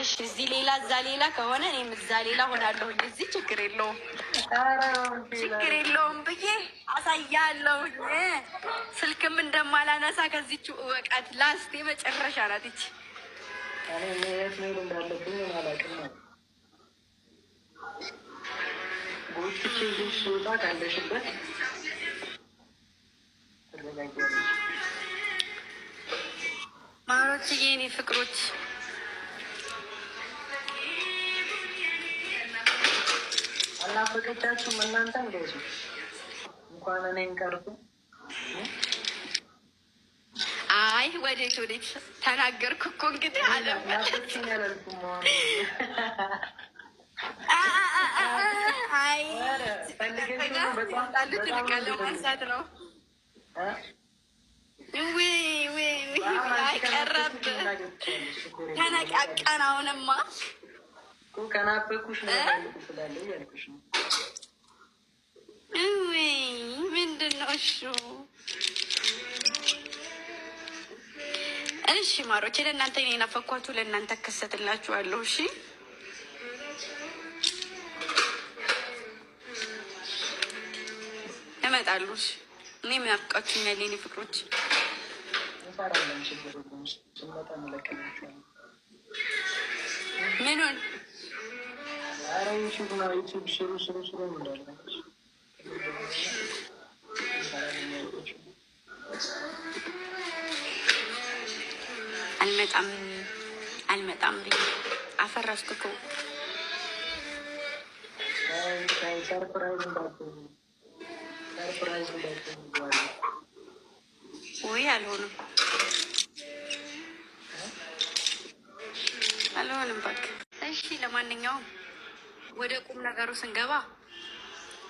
እሺ እዚህ ሌላ እዛ ሌላ ከሆነ እኔም እዛ ሌላ ሆናለሁኝ። እዚህ ችግር የለውም ችግር የለውም ብዬ አሳያለሁኝ። ስልክም እንደማላነሳ ከዚች እወቃት። ላስቴ መጨረሻ ናት ይች። የት መሄድ እንዳለብኝ አላውቅም ነው ጎትቼ ይዤሽ ስወጣ ካለሽበት ትረጋጊያለሽ። ማሮችዬ የኔ ፍቅሮች አናፈቀቻችሁም እናንተ እንደሱ እንኳን እኔን ቀርቶ። አይ ወዴት ወዴት ተናገርኩ እኮ እንግዲህ ናፈቅሽኝ አላልኩም። አይ ጣሉ ማንሳት ነው። አይቀረብ ተነቃቀን። አሁንማ ከናፈኩሽ ስላለ እያልኩሽ ነው። ምንድን ነው እሱ? እሺ ማሮቼ ለእናንተ የናፈኳችሁ ለእናንተ እከሰትላችኋለሁ። እሺ እመጣለሁ። እሺ እኔ ምን ናፍቃችሁኛል የኔ ፍቅሮች? ምኑን አልመጣም ብዬ አፈረስኩት። ወይ አልሆንም በቃ እሺ። ለማንኛውም ወደ ቁም ነገሩ ስንገባ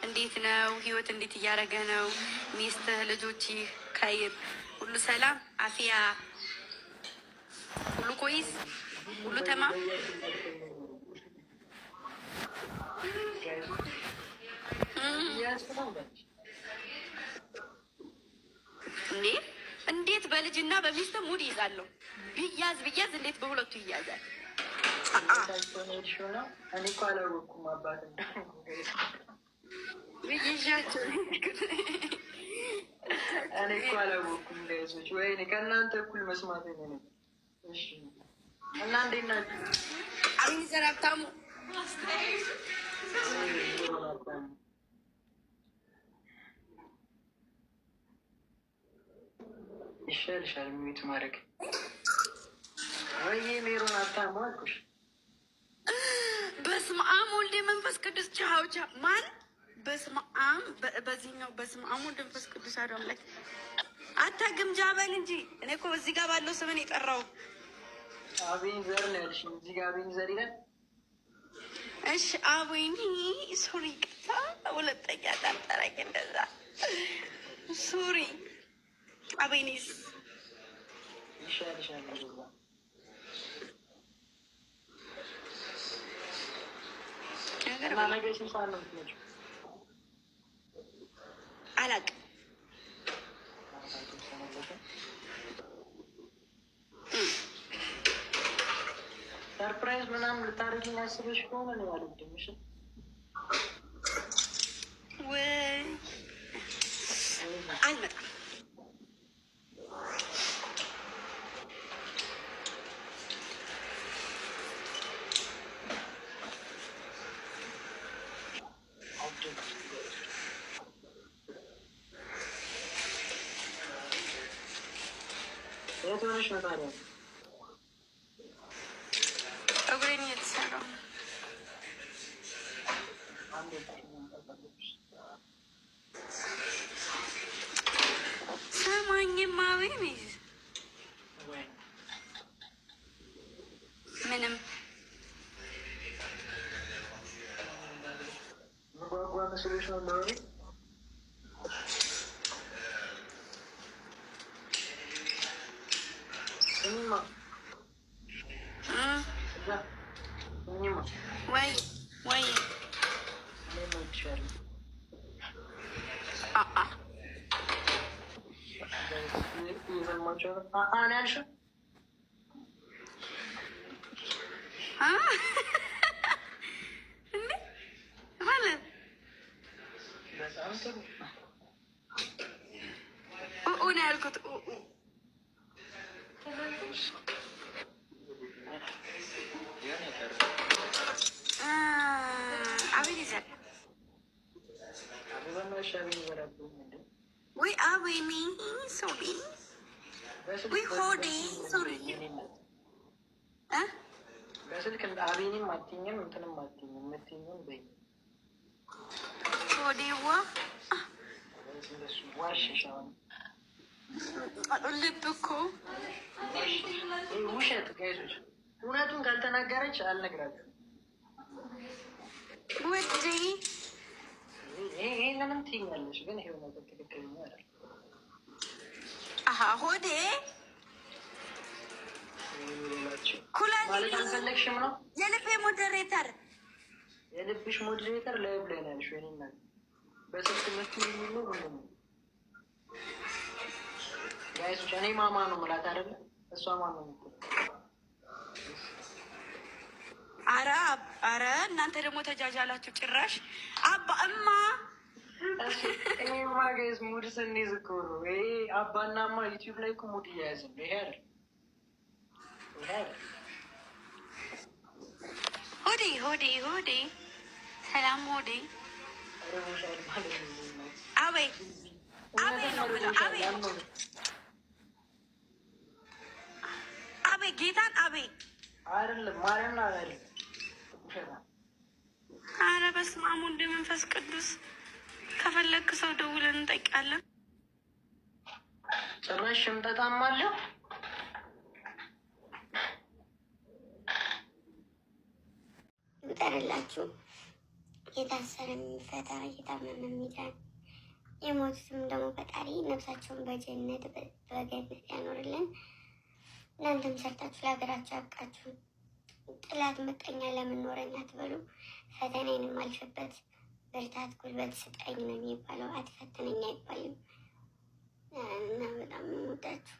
እንዴት ነው ህይወት? እንዴት እያደረገ ነው? ሚስትህ፣ ልጆችህ ከይር ሁሉ ሰላም አፊያ ሁሉ ኮይስ ሁሉ ተማም? እንዴ እንዴት በልጅና በሚስት ሙድ ይዛለሁ? ብያዝ እንዴት በሁለቱ ይያዛል? እኔ እኮ አላወኩም አባት ብይዣቸው እኔ እኮ አላወኩም። እንዳይዞች ወይ ከእናንተ እኩል መስማት ነው። እና እንዴት ናችሁ? አሁን ዘራብታሙ ይሻልሻል ሚዩት ማድረግ ወይ ሜሮን አታሙ አልኩሽ። በስመ አብ ወልድ መንፈስ ቅዱስ ቻውቻ ማን በስመ አብ በዚህኛው በስመ አብ ወልድ መንፈስ ቅዱስ አዶ አምላክ አታግምጃ በል እንጂ እኔ እኮ በዚህ ጋር ባለው ስምን የጠራው አቤን ዘር ነው ያልሽ። እዚህ ጋር አቤን ዘር ይላል። እሺ አቤኒ ሱሪ ቅታ ሁለተኛ ታጠራኝ እንደዛ ሱሪ አቤኒስ ይሻልሻል። ነገ ስንት ሰዓት ነው የምትመጪው? አላውቅም። ሰርፕራይዝ ምናምን ልታደርጊኝ አስበሽ ከሆነ ነው አልወድም። እሺ ወይ አልመጣም። የት ሆነሽ ነው ታዲያ? ፀጉሬን እየተሰራሁ ሰማኝማ። ወይም ምንም ጓጓ መስሎሽ ነው እንደሆነ ወይ ማለት ነው ያልኩት። አቤት ይዘል ወይ አቤኒ ሶሪ ወይ ሆዴ ሶሪ በስልክ አቤኒም አትይኝም እንትንም አትይኝም የምትይኝም በይ ሆዴዋ ዋሽሻውን ልብ እኮ ውሸት ጋይዞች፣ እውነቱን ካልተናገረች አልነግራችሁም። ውዴ ይሄንንም ትይኛለች፣ ግን ይሄ ነገር ትክክለኛ አይደል? ሆዴ ማለት አልፈለግሽም ነው? የልቤ ሞዴሬተር የልብሽ ሞዴሬተር ላይ ብላይ ነው ያልሽው። እኔና በስልክ መስሎኝ ነው ምንድን ነው ጋይሶች? እኔ ማማ ነው የምላት አይደለ? እሷ ማማ ነው የምትለው። አረ እናንተ ደግሞ ተጃጃላችሁ ጭራሽ። አባ እማ እኔማ ጋይስ ሙድ ስንይዝ እኮ ነው ይሄ። አባና እማ ዩቲዩብ ላይ እኮ ሙድ እያያዝን ነው። ይሄ አይደል ሆዴ ሰላም ሆዴ አቤት ነው ብለው አቤት ጌታን አቤት አይደለም ማርያም አይደለም። አረ በስመ አብ ወወልድ ወመንፈስ ቅዱስ። ከፈለግክ ሰው ደውለን እንጠይቃለን። ጭራሽ ሽምጠጣም አለ። ይጠርላችሁ የታሰረ የሚፈታ የታመመ የሚዳን የሞቱትም ደግሞ ፈጣሪ ነፍሳቸውን በጀነት በገነት ያኖርልን። እናንተም ሰርታችሁ ለሀገራችሁ ያብቃችሁ። ጥላት ምቀኛ ለምን ኖረኝ አትበሉ። ፈተናዬን የማልፍበት ብርታት ጉልበት ስጠኝ ነው የሚባለው። አትፈትነኝ አይባልም። እና በጣም ወዳችሁ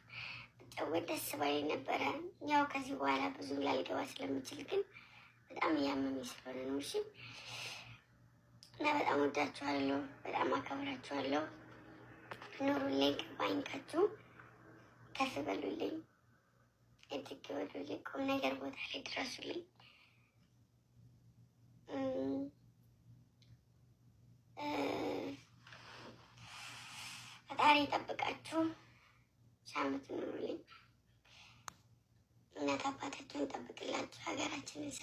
ብጫወት ደስ ባለኝ ነበረ። ያው ከዚህ በኋላ ብዙ ላልገባ ስለምችል ግን በጣም እያመመኝ ስለሆነ ነው። እሺ እና በጣም ወዳችኋለሁ፣ በጣም አከብራችኋለሁ። ኑሩልኝ፣ ከባይንካችሁ ከፍ በሉልኝ፣ እጅግ ወዱልኝ፣ ቁም ነገር ቦታ ላይ ድረሱልኝ። ፈጣሪ ይጠብቃችሁ፣ ሳምንት ኑሩልኝ። እናት አባታችሁን ይጠብቅላችሁ፣ ሀገራችንን